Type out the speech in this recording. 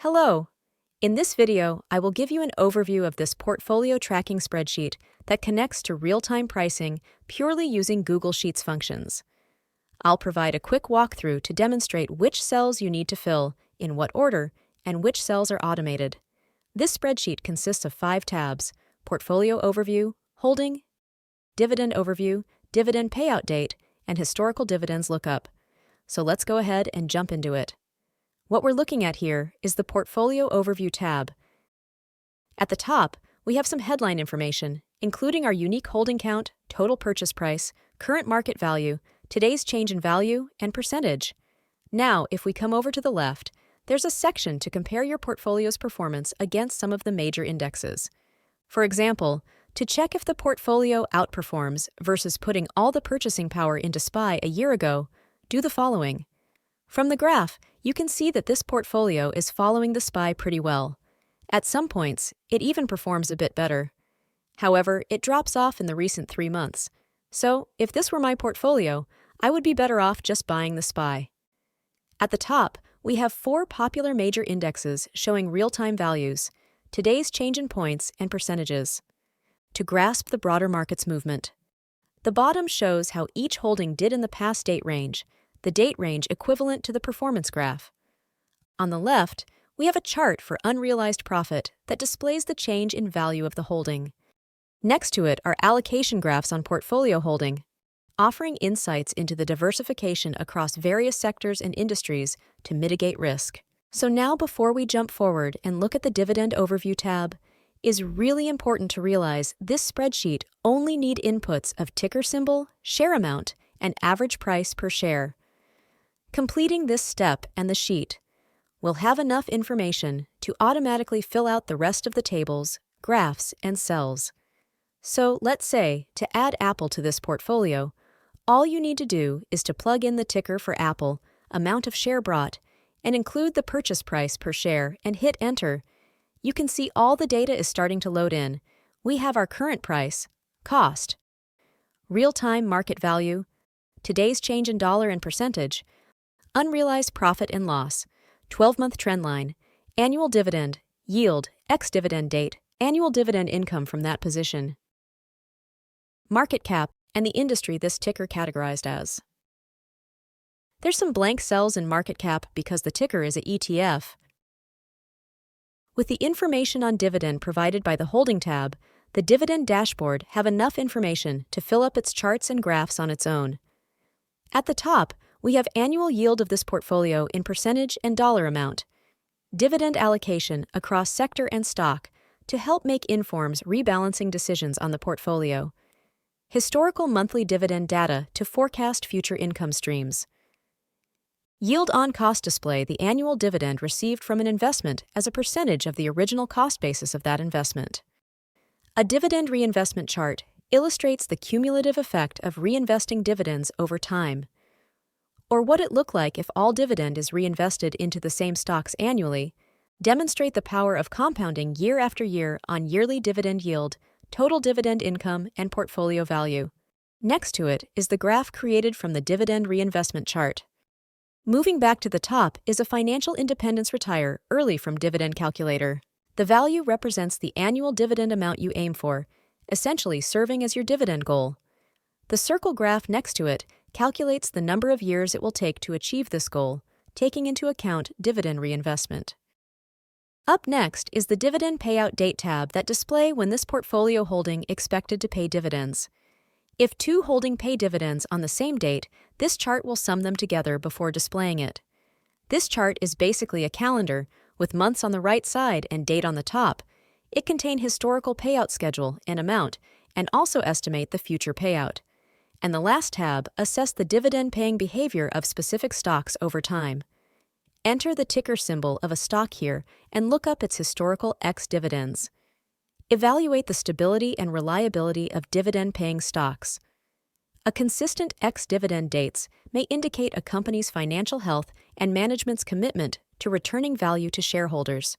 Hello! In this video, I will give you an overview of this portfolio tracking spreadsheet that connects to real-time pricing purely using Google Sheets functions. I'll provide a quick walkthrough to demonstrate which cells you need to fill, in what order, and which cells are automated. This spreadsheet consists of 5 tabs: Portfolio Overview, Holding, Dividend Overview, Dividend Payout Date, and Historical Dividends Lookup. So let's go ahead and jump into it. What we're looking at here is the Portfolio Overview tab. At the top, we have some headline information, including our unique holding count, total purchase price, current market value, today's change in value, and percentage. Now, if we come over to the left, there's a section to compare your portfolio's performance against some of the major indexes. For example, to check if the portfolio outperforms versus putting all the purchasing power into SPY a year ago, do the following. From the graph, you can see that this portfolio is following the SPY pretty well. At some points, it even performs a bit better. However, it drops off in the recent 3 months. So, if this were my portfolio, I would be better off just buying the SPY. At the top, we have 4 popular major indexes showing real-time values, today's change in points, and percentages. To grasp the broader market's movement. The bottom shows how each holding did in the past date range, the date range equivalent to the performance graph. On the left, we have a chart for unrealized profit that displays the change in value of the holding. Next to it are allocation graphs on portfolio holding, offering insights into the diversification across various sectors and industries to mitigate risk. So now, before we jump forward and look at the Dividend Overview tab, it's really important to realize this spreadsheet only needs inputs of ticker symbol, share amount, and average price per share. Completing this step and the sheet will have enough information to automatically fill out the rest of the tables, graphs, and cells. So let's say, to add Apple to this portfolio, all you need to do is to plug in the ticker for Apple, amount of share brought, and include the purchase price per share and hit enter. You can see all the data is starting to load in. We have our current price, cost, real-time market value, today's change in dollar and percentage, unrealized profit and loss, 12-month trend line, annual dividend, yield, ex-dividend date, annual dividend income from that position, market cap, and the industry this ticker categorized as. There's some blank cells in market cap because the ticker is an ETF. With the information on dividend provided by the Holding tab, the Dividend Dashboard have enough information to fill up its charts and graphs on its own. At the top, we have annual yield of this portfolio in percentage and dollar amount, dividend allocation across sector and stock to help make informed rebalancing decisions on the portfolio, historical monthly dividend data to forecast future income streams, yield on cost display the annual dividend received from an investment as a percentage of the original cost basis of that investment. A dividend reinvestment chart illustrates the cumulative effect of reinvesting dividends over time, or what it looked like if all dividend is reinvested into the same stocks annually, demonstrate the power of compounding year after year on yearly dividend yield, total dividend income, and portfolio value. Next to it is the graph created from the dividend reinvestment chart. Moving back to the top is a financial independence retire early from dividend calculator. The value represents the annual dividend amount you aim for, essentially serving as your dividend goal. The circle graph next to it calculates the number of years it will take to achieve this goal, taking into account dividend reinvestment. Up next is the Dividend Payout Date tab that display when this portfolio holding expected to pay dividends. If 2 holding pay dividends on the same date, this chart will sum them together before displaying it. This chart is basically a calendar, with months on the right side and date on the top. It contains historical payout schedule and amount, and also estimate the future payout. And the last tab assess the dividend-paying behavior of specific stocks over time. Enter the ticker symbol of a stock here and look up its historical ex-dividends. Evaluate the stability and reliability of dividend-paying stocks. A consistent ex-dividend dates may indicate a company's financial health and management's commitment to returning value to shareholders.